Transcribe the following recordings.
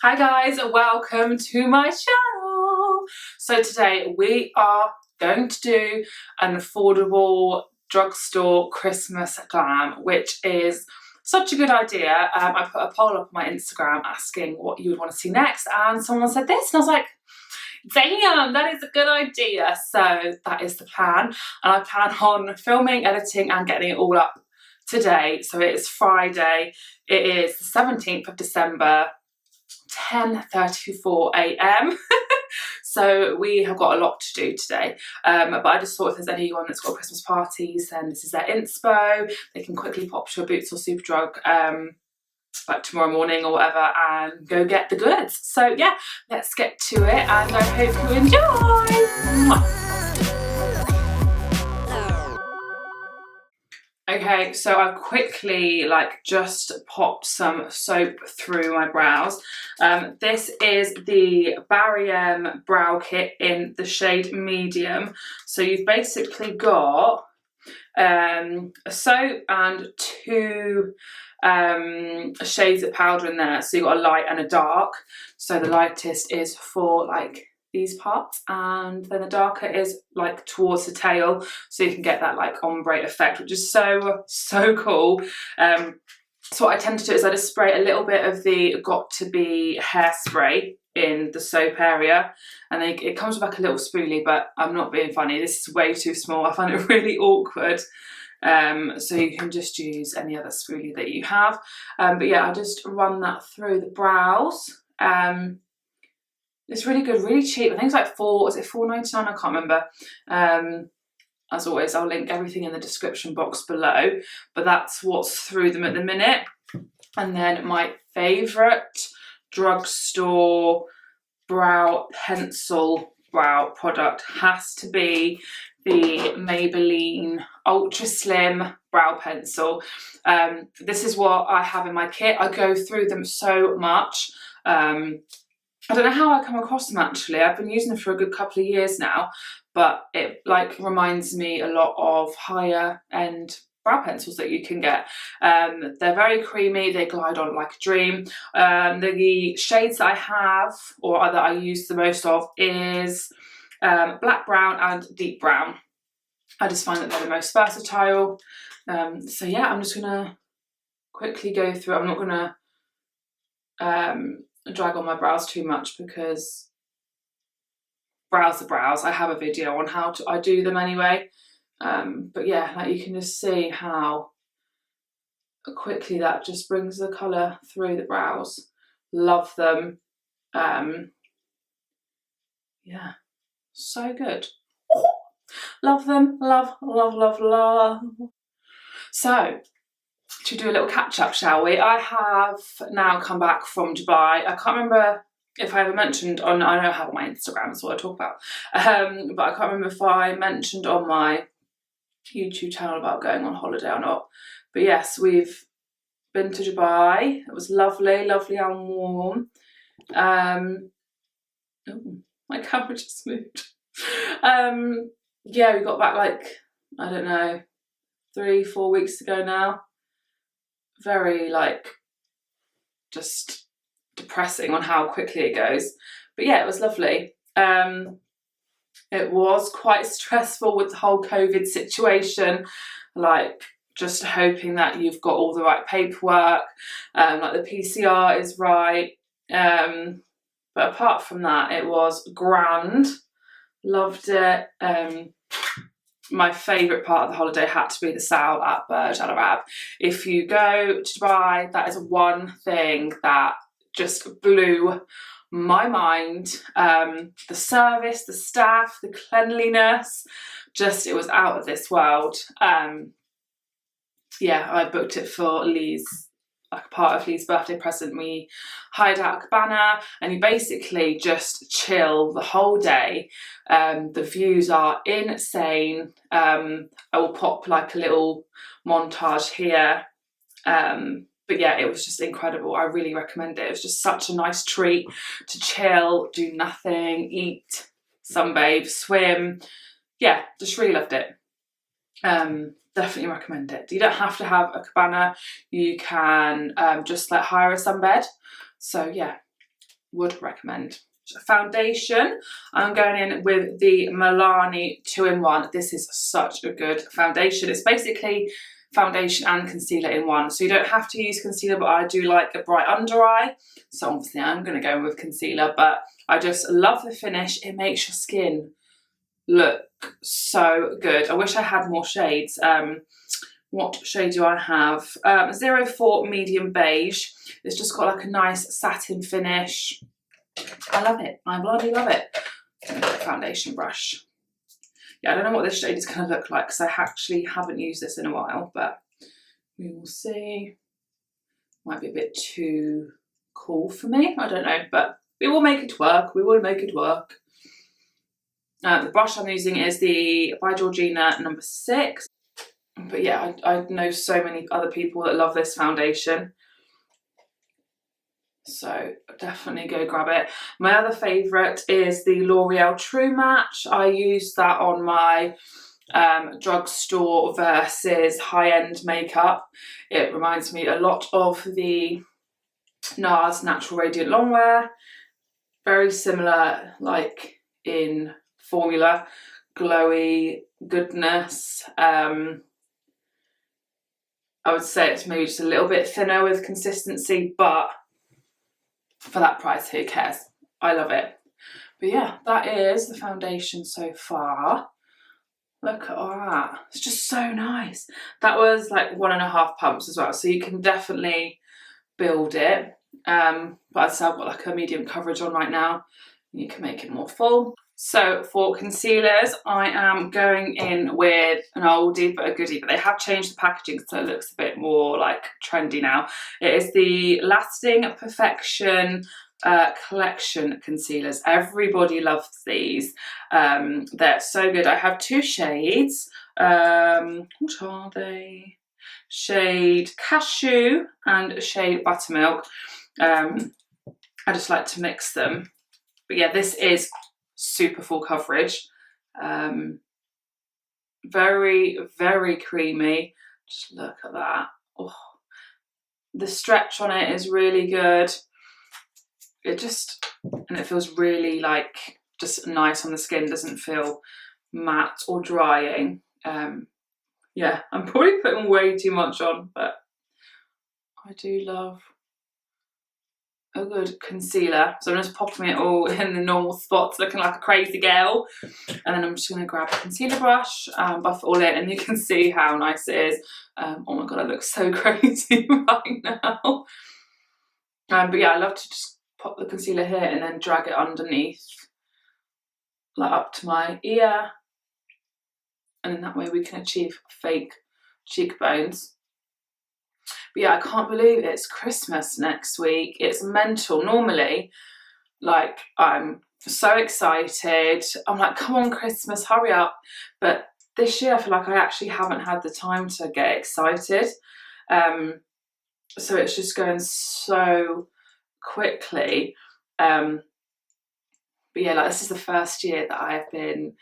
Hi guys, welcome to my channel. So today we are going to do an affordable drugstore Christmas glam, which is such a good idea. I put a poll up on my Instagram asking what you would want to see next, and someone said this and I was like, damn, that is a good idea. So that is the plan, and I plan on filming, editing and getting it all up today. So it is Friday, it is the 17th of December, 10:34 a.m. So we have got a lot to do today, but I just thought if there's anyone that's got Christmas parties, then this is their inspo. They can quickly pop to a Boots or Superdrug like tomorrow morning or whatever and go get the goods. So yeah, let's get to it, and I hope you enjoy. Mwah. Okay, so I've quickly just popped some soap through my brows. This is the Grwm brow kit in the shade medium. So you've basically got a soap and two shades of powder in there. So you've got a light and a dark. So the lightest is for these parts, and then the darker is towards the tail, so you can get that ombre effect, which is so cool. So what I tend to do is I just spray a little bit of the Got To Be hairspray in the soap area, and then it comes with a little spoolie, but I'm not being funny, this is way too small. I find it really awkward. So you can just use any other spoolie that you have, but yeah, I just run that through the brows. It's really good, really cheap. I think it's like $4.99? I can't remember. As always, I'll link everything in the description box below, but that's what's through them at the minute. And then my favourite drugstore brow pencil brow product has to be the Maybelline Ultra Slim brow pencil. This is what I have in my kit. I go through them so much. I don't know how I come across them actually. I've been using them for a good couple of years now, but it reminds me a lot of higher end brow pencils that you can get. They're very creamy, they glide on like a dream. The shades that I have, or that I use the most of, is black brown and deep brown. I just find that they're the most versatile. So yeah, I'm just gonna quickly go through. I'm not gonna drag on my brows too much because brows are brows. I have a video on how I do them anyway, but yeah, you can just see how quickly that just brings the colour through the brows. Love them. Yeah, so good. Love them, love. So to do a little catch up, shall we? I have now come back from Dubai. I can't remember if I ever mentioned I know I have on my Instagram, that's what I talk about, but I can't remember if I mentioned on my YouTube channel about going on holiday or not. But yes, we've been to Dubai. It was lovely and warm. Oh, my camera just moved. Yeah, we got back I don't know, 3-4 weeks ago now. Very just depressing on how quickly it goes, but yeah, it was lovely. It was quite stressful with the whole COVID situation, just hoping that you've got all the right paperwork, the PCR is right, but apart from that, it was grand. Loved it. My favourite part of the holiday had to be the sale at Burj Al Arab. If you go to Dubai, that is one thing that just blew my mind. The service, the staff, the cleanliness, it was out of this world. Yeah, I booked it for Lee's, part of Lee's birthday present. We hired out a cabana and you basically just chill the whole day. The views are insane. I will pop a little montage here. But yeah, it was just incredible. I really recommend it. It was just such a nice treat to chill, do nothing, eat, sunbathe, swim. Yeah, just really loved it. Definitely recommend it. You don't have to have a cabana. You can just hire a sunbed. So yeah, would recommend. Foundation, I'm going in with the Milani 2-in-1. This is such a good foundation. It's basically foundation and concealer in one, so you don't have to use concealer, but I do like a bright under eye, so obviously I'm going to go in with concealer, but I just love the finish. It makes your skin look so good. I wish I had more shades. What shade do I have? 04 medium beige. It's just got like a nice satin finish. I love it. I bloody love it. Foundation brush. Yeah, I don't know what this shade is going to look like because I actually haven't used this in a while, but we will see. Might be a bit too cool for me. I don't know, but we will make it work. We will make it work. The brush I'm using is the by Georgina number 6. But yeah, I know so many other people that love this foundation. So definitely go grab it. My other favourite is the L'Oreal True Match. I use that on my drugstore versus high-end makeup. It reminds me a lot of the NARS Natural Radiant Longwear. Very similar, like in formula, glowy goodness. I would say it's maybe just a little bit thinner with consistency, but for that price, who cares? I love it. But yeah, that is the foundation so far. Look at all that. It's just so nice. That was like 1.5 pumps as well, so you can definitely build it. But I've got like a medium coverage on right now. You can make it more full. So for concealers, I am going in with an oldie but a goodie, but they have changed the packaging so it looks a bit more like trendy now. It is the Lasting Perfection collection concealers. Everybody loves these. They're so good. I have 2 shades. What are they? Shade Cashew and shade Buttermilk. I just like to mix them. But yeah, this is super full coverage. Very, very creamy. Just look at that. Oh, the stretch on it is really good. It feels really like just nice on the skin. Doesn't feel matte or drying. Yeah, I'm probably putting way too much on, but I do love a good concealer. So I'm just popping it all in the normal spots, looking like a crazy girl. And then I'm just going to grab a concealer brush, buff it all in, and you can see how nice it is. Oh my god, I look so crazy right now. But yeah, I love to just pop the concealer here and then drag it underneath, like up to my ear. And then that way we can achieve fake cheekbones. But yeah, I can't believe it's Christmas next week. It's mental. Normally, like, I'm so excited. I'm like, come on, Christmas, hurry up. But this year, I feel like I actually haven't had the time to get excited. So it's just going so quickly. But yeah, like, this is the first year that I've been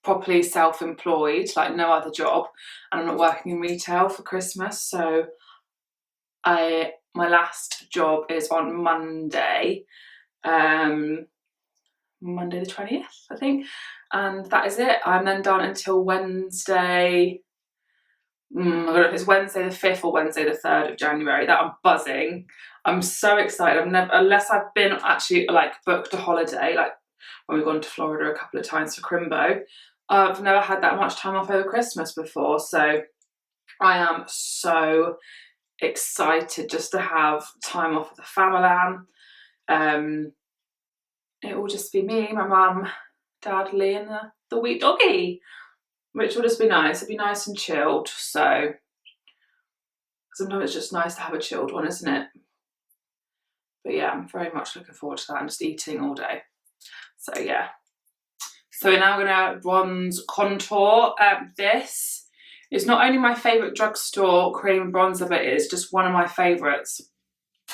properly self-employed, like no other job, and I'm not working in retail for Christmas. So my last job is on Monday, Monday the 20th, I think, and that is it. I'm then done until Wednesday. I don't know if it's Wednesday the 5th or Wednesday the 3rd of January. That I'm buzzing. I'm so excited. I've never, unless I've been actually like booked a holiday, like when we've gone to Florida a couple of times for Crimbo, I've never had that much time off over Christmas before. So I am so excited just to have time off with the family. It will just be me, my mum, Dad, Lee, and the wee doggy, which will just be nice. It'll be nice and chilled. So sometimes it's just nice to have a chilled one, isn't it? But yeah, I'm very much looking forward to that. I'm just eating all day. So yeah. So we're now going to bronze contour. This is not only my favourite drugstore cream bronzer, but it is just one of my favourites.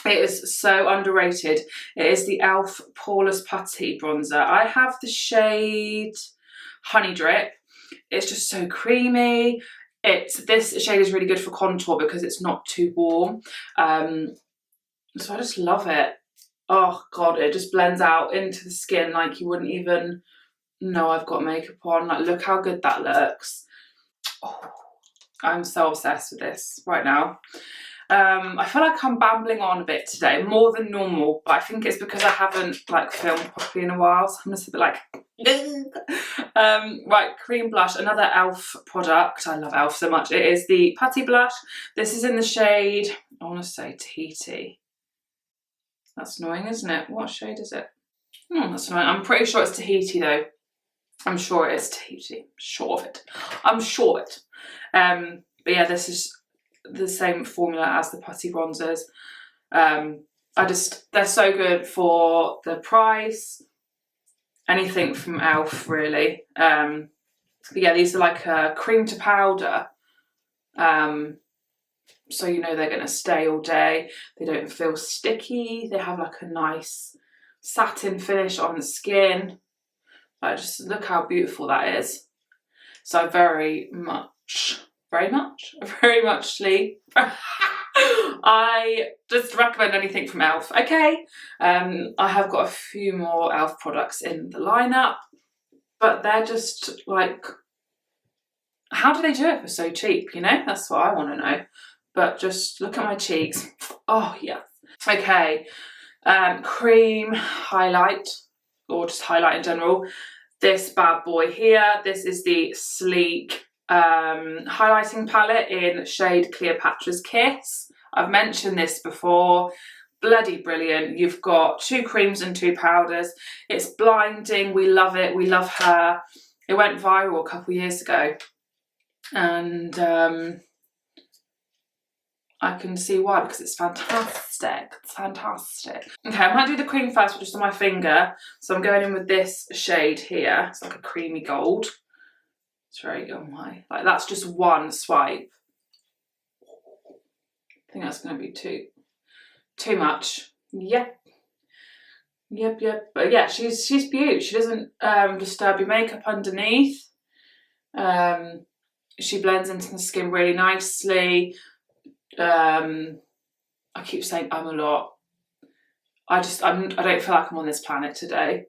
It is so underrated. It is the e.l.f. Poreless Putty bronzer. I have the shade Honey Drip. It's just so creamy. This shade is really good for contour because it's not too warm. So I just love it. oh God, it just blends out into the skin like you wouldn't even know I've got makeup on. Like, look how good that looks. Oh, I'm so obsessed with this right now. I feel like I'm babbling on a bit today, more than normal, but I think it's because I haven't like filmed properly in a while, so I'm just a bit like right, cream blush, another e.l.f. product. I love e.l.f. so much. It is the Putty Blush. This is in the shade, I want to say Tahiti. That's annoying, isn't it? What shade is it? That's annoying. I'm pretty sure it's Tahiti though. I'm sure it is Tahiti. Sure of it. I'm sure of it. But yeah, this is the same formula as the putty bronzers. They're so good for the price. Anything from e.l.f. really. But yeah, these are like a cream to powder. So you know they're going to stay all day. They don't feel sticky. They have like a nice satin finish on the skin. Just look how beautiful that is. So very much I just recommend anything from e.l.f. Okay, I have got a few more e.l.f. products in the lineup, but they're just like, how do they do it for so cheap? You know, that's what I want to know. But just look at my cheeks. Oh yeah. Okay, cream highlight, or just highlight in general. This bad boy here. This is the Sleek highlighting palette in shade Cleopatra's Kiss. I've mentioned this before. Bloody brilliant. You've got 2 creams and 2 powders. It's blinding. We love it. We love her. It went viral a couple of years ago, and I can see why, because it's fantastic. It's fantastic. Okay, I might do the cream first, but just on my finger. So I'm going in with this shade here. It's like a creamy gold. It's very good. Like that's just one swipe. I think that's going to be too much. Yep. But yeah, she's beautiful. She doesn't disturb your makeup underneath. She blends into the skin really nicely. I keep saying a lot. I don't feel like I'm on this planet today.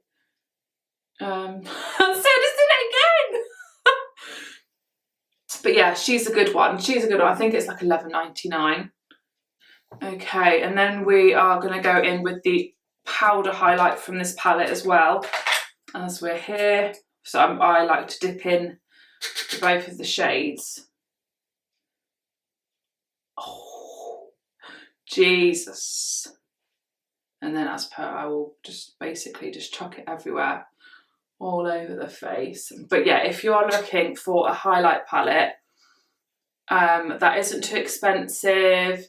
So just did it again. But yeah, she's a good one. I think it's like $11.99. Okay, and then we are going to go in with the powder highlight from this palette as well, as we're here. So I like to dip in to both of the shades. Oh, Jesus. And then as per, I will just basically just chuck it everywhere, all over the face. But yeah, if you are looking for a highlight palette that isn't too expensive,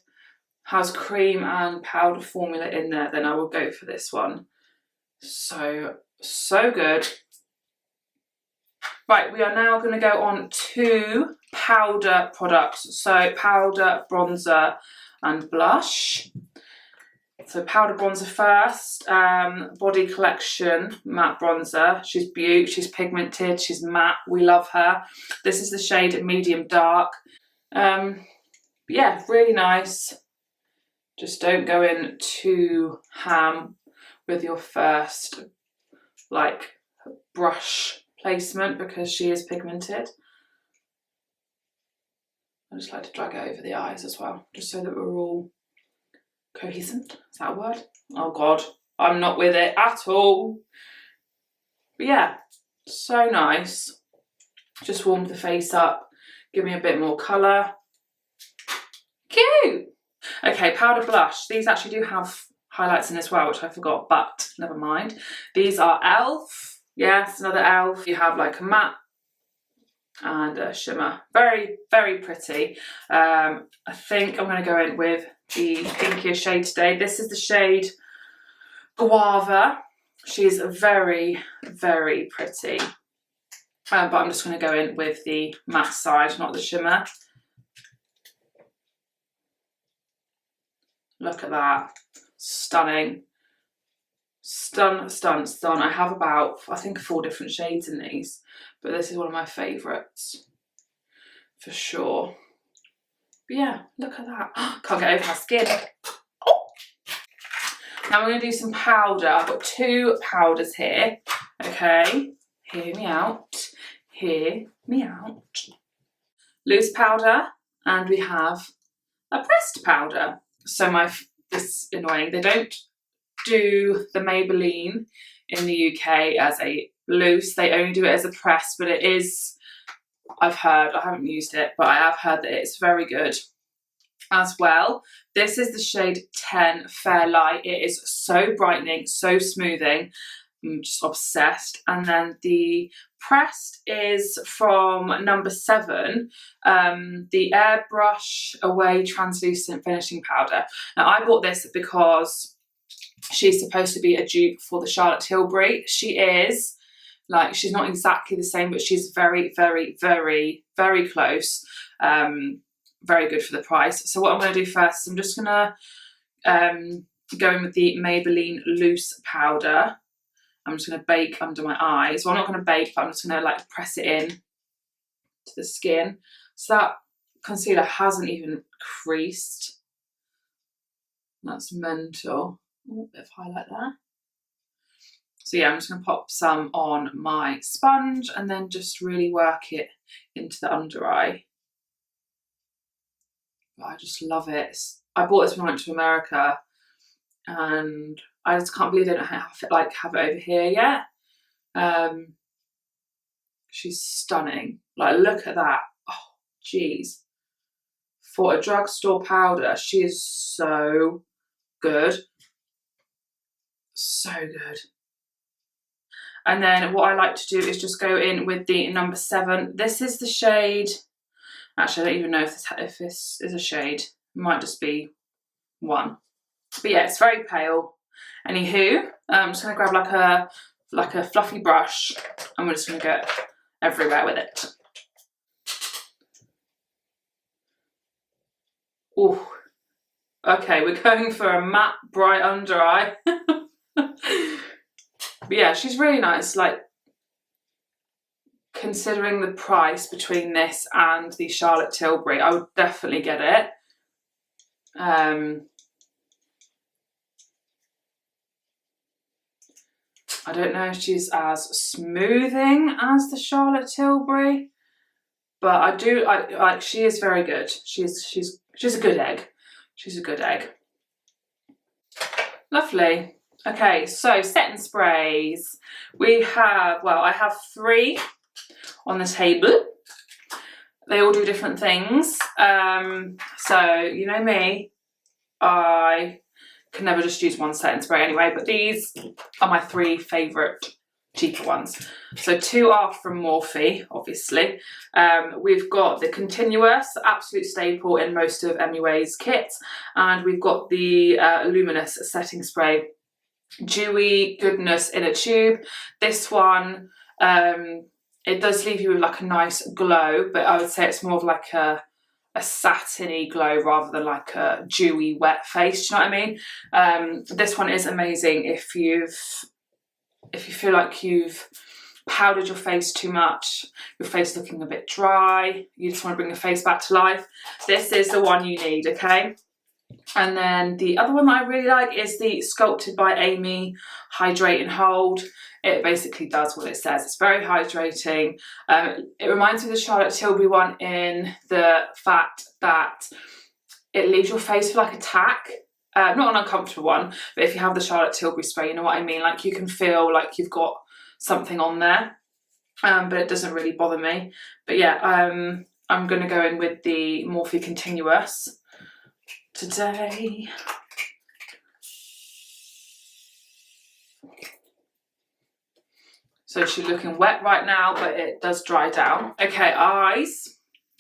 has cream and powder formula in there, then I will go for this one. So good. Right, we are now going to go on to powder products. So powder, bronzer and blush. So powder bronzer first, Body Collection matte bronzer. She's beaut, she's pigmented, she's matte, we love her. This is the shade medium dark. Yeah, really nice. Just don't go in too ham with your first like brush placement because she is pigmented. I just like to drag it over the eyes as well, just so that we're all cohescent. Is that a word? Oh God, I'm not with it at all. But yeah, so nice. Just warmed the face up, give me a bit more colour. Cute. Okay, powder blush. These actually do have highlights in as well, which I forgot, but never mind. These are e.l.f. Yes, another e.l.f. You have like a matte and a shimmer. Very, very pretty. I think I'm going to go in with the pinkier shade today. This is the shade Guava. She's very, very pretty. But I'm just going to go in with the matte side, not the shimmer. Look at that. Stunning. Stun. I have about, I think, 4 different shades in these, but this is one of my favourites for sure. But yeah, look at that. Can't get over my skin. Oh. Now we're going to do some powder. I've got 2 powders here. Okay, hear me out. Hear me out. Loose powder, and we have a pressed powder. So this is annoying. They don't do the Maybelline in the UK as a loose. They only do it as a press, but it is, I've heard, I haven't used it, but I have heard that it's very good as well. This is the shade 10 Fair Light. It is so brightening, so smoothing. I'm just obsessed. And then the pressed is from number 7, the Airbrush Away Translucent Finishing Powder. Now I bought this because she's supposed to be a dupe for the Charlotte Tilbury. She is, like, she's not exactly the same, but she's very, very, very, very close. Very good for the price. So what I'm going to do first, I'm just going to go in with the Maybelline Loose Powder. I'm just going to bake under my eyes. Well, I'm not going to bake, but I'm just going to like press it in to the skin. So that concealer hasn't even creased. That's mental. Ooh, a bit of highlight there. So yeah, I'm just going to pop some on my sponge and then just really work it into the under eye. I just love it. I bought this when I went to America, and I just can't believe they don't have it over here yet. She's stunning. Like, look at that. Oh, geez. For a drugstore powder, she is so good. So good. And then what I like to do is just go in with the number 7. This is the shade. Actually, I don't even know if this is a shade. It might just be 1. But yeah, it's very pale. Anywho, I'm just gonna grab like a fluffy brush, and we're just gonna go everywhere with it. Ooh. Okay, we're going for a matte, bright under eye. But yeah, she's really nice. Like, considering the price between this and the Charlotte Tilbury, I would definitely get it. I don't know if she's as smoothing as the Charlotte Tilbury, but she is very good. She's a good egg. She's a good egg. Lovely. Okay, so setting sprays. We have, well, I have 3 on the table. They all do different things. So you know me, I can never just use one setting spray anyway, but these are my 3 favourite cheaper ones. So 2 are from Morphe, obviously. We've got the Continuous, absolute staple in most of MUA's kits, and we've got the Luminous setting spray. Dewy goodness in a tube. This one, it does leave you with like a nice glow, but I would say it's more of like a satiny glow rather than like a dewy wet face. Do you know what I mean? This one is amazing if you feel like you've powdered your face too much, your face looking a bit dry, you just want to bring your face back to life. This is the one you need, okay? And then the other one that I really like is the Sculpted by Amy Hydrate and Hold. It basically does what it says. It's very hydrating. It reminds me of the Charlotte Tilbury one in the fact that it leaves your face with like a tack. Not an uncomfortable one, but if you have the Charlotte Tilbury spray, you know what I mean? Like, you can feel like you've got something on there, but it doesn't really bother me. But yeah, I'm going to go in with the Morphe Continuous today. So she's looking wet right now, but it does dry down. Okay, eyes.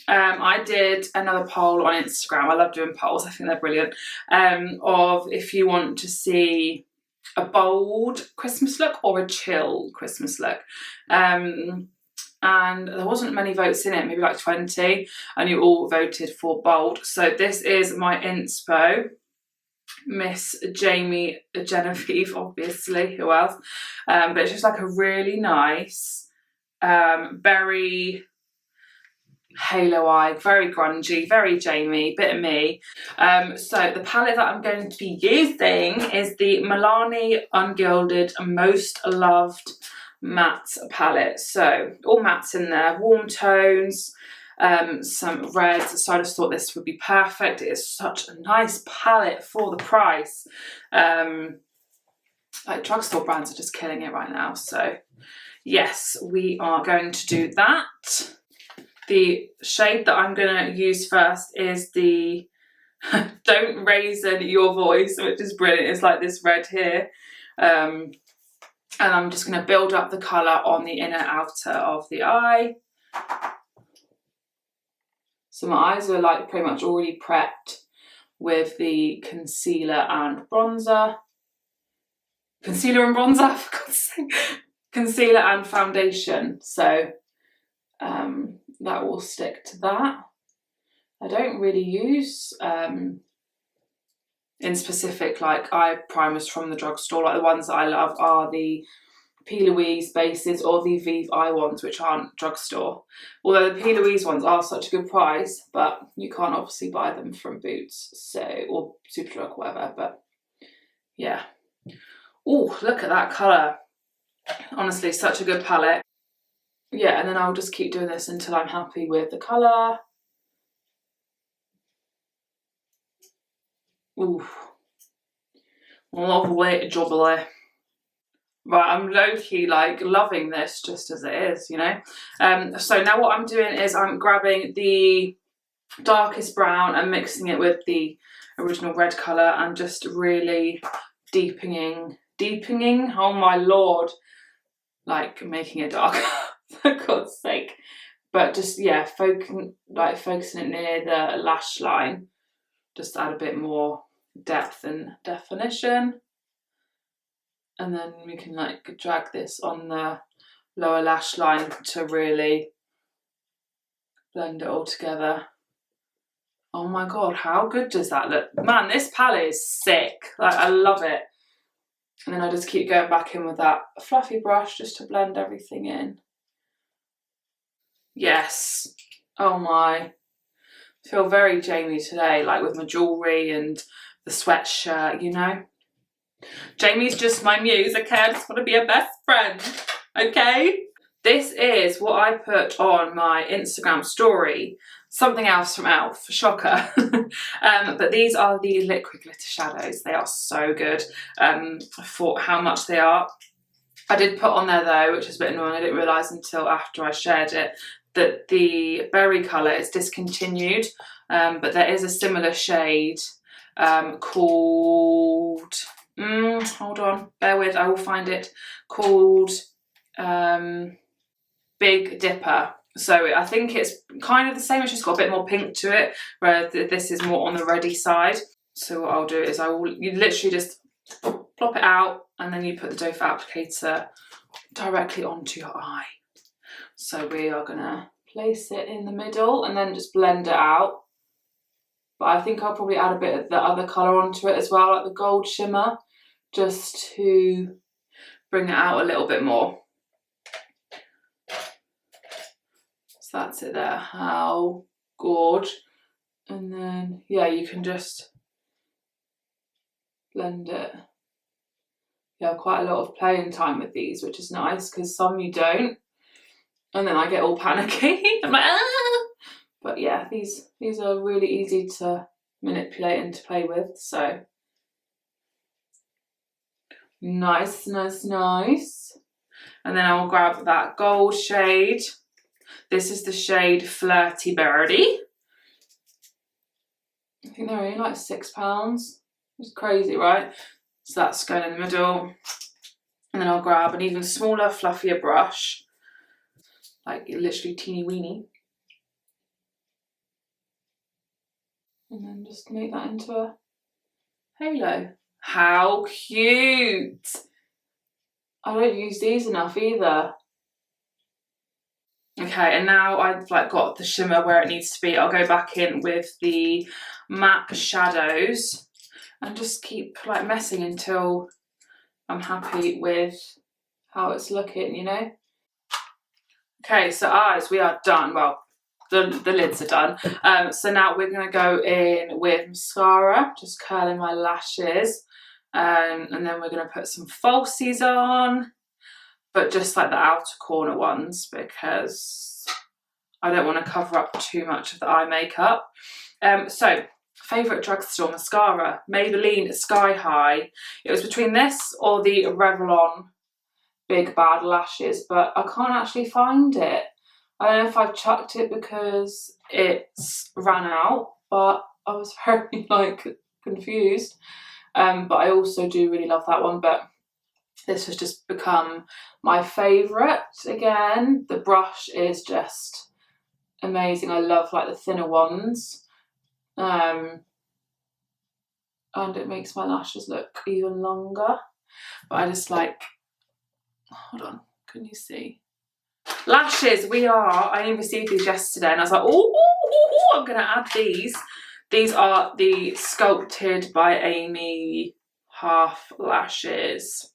I did another poll on Instagram. I love doing polls. I think they're brilliant. Of if you want to see a bold Christmas look or a chill Christmas look. And there wasn't many votes in it, maybe like 20, and you all voted for bold. So this is my inspo, Miss Jamie Genevieve, obviously, who else? But it's just like a really nice berry halo eye, very grungy, very Jamie, bit of me. So the palette that I'm going to be using is the Milani Ungilded Most Loved Matte palette. So all mattes in there, warm tones, some reds, so I just thought this would be perfect. It is such a nice palette for the price. Like drugstore brands are just killing it right now, so yes, we are going to do that. The shade that I'm going to use first is the Don't Raisin Your Voice, which is brilliant. It's like this red here. And I'm just going to build up the colour on the inner outer of the eye. So my eyes are like pretty much already prepped with the concealer and bronzer. Concealer and bronzer, for God's sake. Concealer and foundation. So that will stick to that. I don't really use in specific like eye primers from the drugstore. Like the ones that I love are the P. Louise bases or the Vive eye ones, which aren't drugstore. Although the P. Louise ones are such a good price, but you can't obviously buy them from Boots, so, or Superdrug, whatever. But yeah. Oh, look at that colour. Honestly, such a good palette. Yeah, and then I'll just keep doing this until I'm happy with the colour. Ooh. Lovely jubbly. Right, I'm low-key like loving this just as it is, you know. So now what I'm doing is I'm grabbing the darkest brown and mixing it with the original red colour and just really deepening, oh my lord, like making it darker, for God's sake. But just, yeah, focusing it near the lash line, just to add a bit more depth and definition. And then we can like drag this on the lower lash line to really blend it all together. Oh my god, how good does that look? Man, this palette is sick. Like, I love it. And then I just keep going back in with that fluffy brush just to blend everything in. Yes. Oh my. I feel very Jamie today, like with my jewellery and the sweatshirt, you know. Jamie's just my muse, okay? I just want to be a best friend, okay? This is what I put on my Instagram story. Something else from e.l.f., shocker. But these are the liquid glitter shadows. They are so good for how much they are. I did put on there though, which is a bit annoying, I didn't realise until after I shared it, that the berry colour is discontinued, but there is a similar shade called, hold on, bear with, I will find it, called Big Dipper. So I think it's kind of the same, it's just got a bit more pink to it, whereas this is more on the reddy side. So what I'll do is you literally just plop it out and then you put the doe foot applicator directly onto your eye. So we are gonna place it in the middle and then just blend it out. But I think I'll probably add a bit of the other colour onto it as well, like the gold shimmer, just to bring it out a little bit more. So that's it there, how gorge. And then, yeah, you can just blend it. You have quite a lot of playing time with these, which is nice, because some you don't. And then I get all panicky. I'm like, ah! But yeah, these are really easy to manipulate and to play with, so. Nice, nice, nice. And then I'll grab that gold shade. This is the shade Flirty Birdie. I think they're only like £6. It's crazy, right? So that's going in the middle. And then I'll grab an even smaller, fluffier brush. Like literally teeny weeny. And then just make that into a halo. How cute! I don't use these enough either. Okay, and now I've like got the shimmer where it needs to be. I'll go back in with the matte shadows and just keep like messing until I'm happy with how it's looking, you know? Okay, so eyes, we are done. Well, the lids are done. So now we're going to go in with mascara, just curling my lashes. And then we're going to put some falsies on, but just like the outer corner ones, because I don't want to cover up too much of the eye makeup. So, favourite drugstore mascara, Maybelline Sky High. It was between this or the Revlon Big Bad Lashes, but I can't actually find it. I don't know if I've chucked it because it's ran out, but I was very confused. But I also do really love that one, but this has just become my favourite again. The brush is just amazing. I love like the thinner ones. And it makes my lashes look even longer. But I just like, hold on, can you see? Lashes, I only received these yesterday and I was like, oh, I'm gonna add these. These are the Sculpted by Amy half lashes.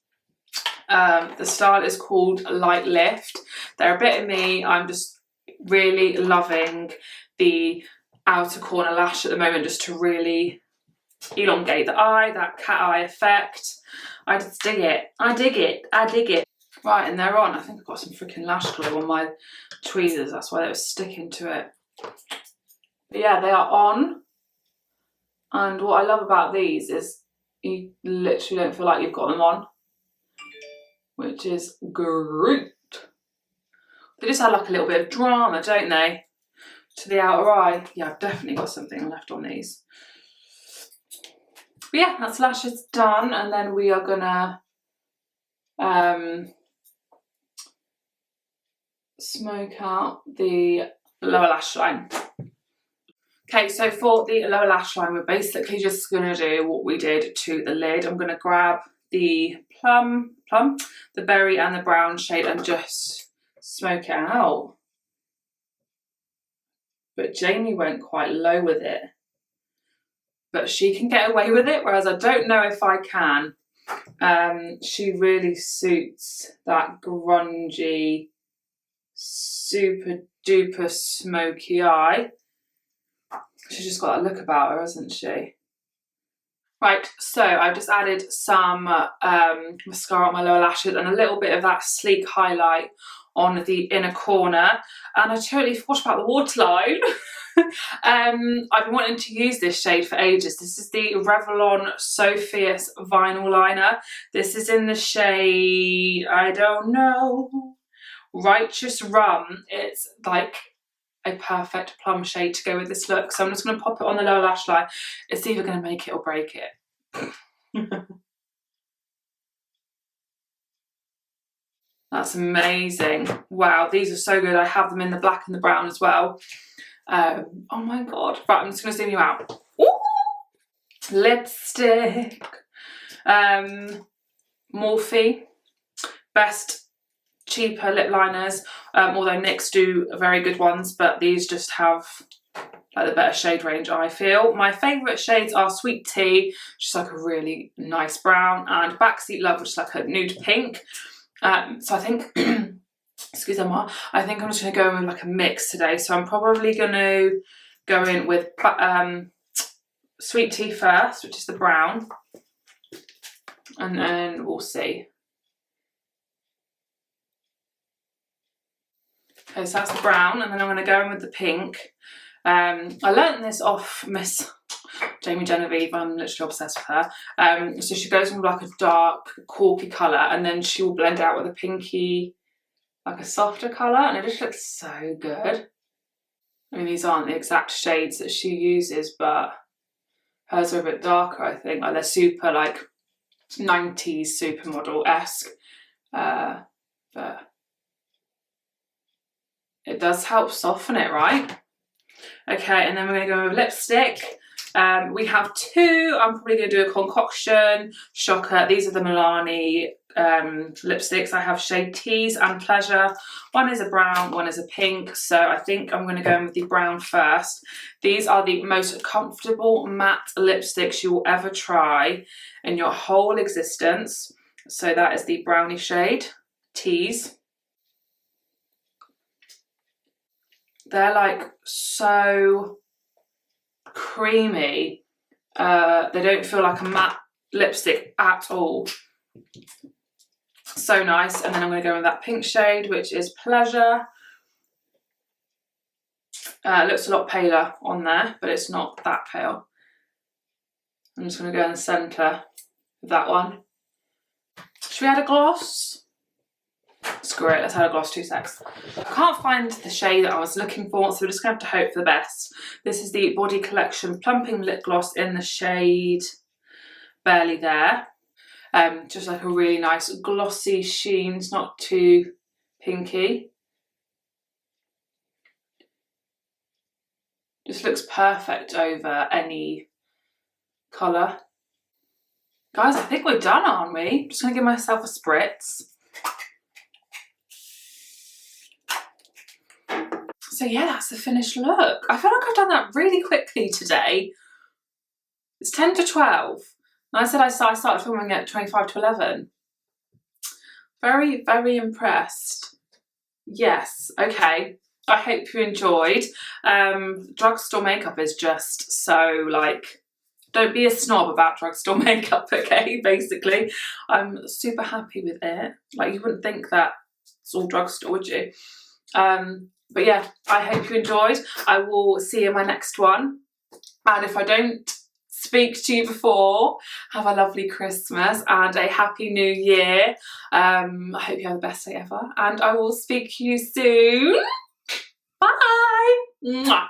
The style is called Light Lift. They're a bit of me. I'm just really loving the outer corner lash at the moment, just to really elongate the eye, that cat eye effect. I just dig it. I dig it. I dig it. Right, and they're on. I think I've got some freaking lash glue on my tweezers. That's why they were sticking to it. But yeah, they are on. And what I love about these is you literally don't feel like you've got them on, which is great. They just add like a little bit of drama, don't they, to the outer eye. Yeah, I've definitely got something left on these. But yeah, that's lashes done, and then we are gonna smoke out the lower lash line. Okay, so for the lower lash line, we're basically just gonna do what we did to the lid. I'm gonna grab the plum, the berry and the brown shade and just smoke it out. But Jamie went quite low with it. But she can get away with it, whereas I don't know if I can. She really suits that grungy, super duper smoky eye. She's just got that look about her, hasn't she? Right, so I've just added some mascara on my lower lashes and a little bit of that sleek highlight on the inner corner. And I totally forgot about the waterline. I've been wanting to use this shade for ages. This is the Revlon Sophia's Vinyl Liner. This is in the shade, I don't know, Righteous Rum. It's like a perfect plum shade to go with this look. So I'm just going to pop it on the lower lash line. It's either going to make it or break it. That's amazing. Wow, these are so good. I have them in the black and the brown as well. Oh my God. Right, I'm just going to zoom you out. Ooh! Lipstick. Morphe. Best cheaper lip liners, although NYX do very good ones, but these just have like the better shade range, I feel. My favourite shades are Sweet Tea, which is like a really nice brown, and Backseat Love, which is like a nude pink. So I think, excuse me, I think I'm just going to go in with like a mix today. So I'm probably going to go in with Sweet Tea first, which is the brown, and then we'll see. Okay, so that's the brown, and then I'm going to go in with the pink. I learnt this off Miss Jamie Genevieve. I'm literally obsessed with her. So she goes in with like a dark, corky colour, and then she will blend out with a pinky, like a softer colour, and it just looks so good. I mean, these aren't the exact shades that she uses, but hers are a bit darker, I think. Like they're super like 90s supermodel-esque. But it does help soften it, right? Okay, and then we're going to go with lipstick. We have two. I'm probably going to do a concoction. Shocker. These are the Milani lipsticks. I have shade Tease and Pleasure. One is a brown, one is a pink. So I think I'm going to go in with the brown first. These are the most comfortable matte lipsticks you will ever try in your whole existence. So that is the brownie shade, Tease. They're like so creamy. They don't feel like a matte lipstick at all. So nice. And then I'm going to go in that pink shade, which is Pleasure. It looks a lot paler on there, but it's not that pale. I'm just going to go in the centre of that one. Should we add a gloss? Screw it, let's add a gloss, 2 secs. I can't find the shade that I was looking for, so we're just going to have to hope for the best. This is the Body Collection Plumping Lip Gloss in the shade Barely There. Just like a really nice glossy sheen, it's not too pinky. Just looks perfect over any colour. Guys, I think we're done, aren't we? Just gonna give myself a spritz. So yeah, that's the finished look. I feel like I've done that really quickly today. It's 10 to 12. And I said I started filming at 25 to 11. Very, very impressed. Yes, okay. I hope you enjoyed. Drugstore makeup is just so like, don't be a snob about drugstore makeup, okay, basically. I'm super happy with it. Like, you wouldn't think that it's all drugstore, would you? But yeah, I hope you enjoyed. I will see you in my next one. And if I don't speak to you before, have a lovely Christmas and a happy new year. I hope you have the best day ever. And I will speak to you soon. Bye! Mwah.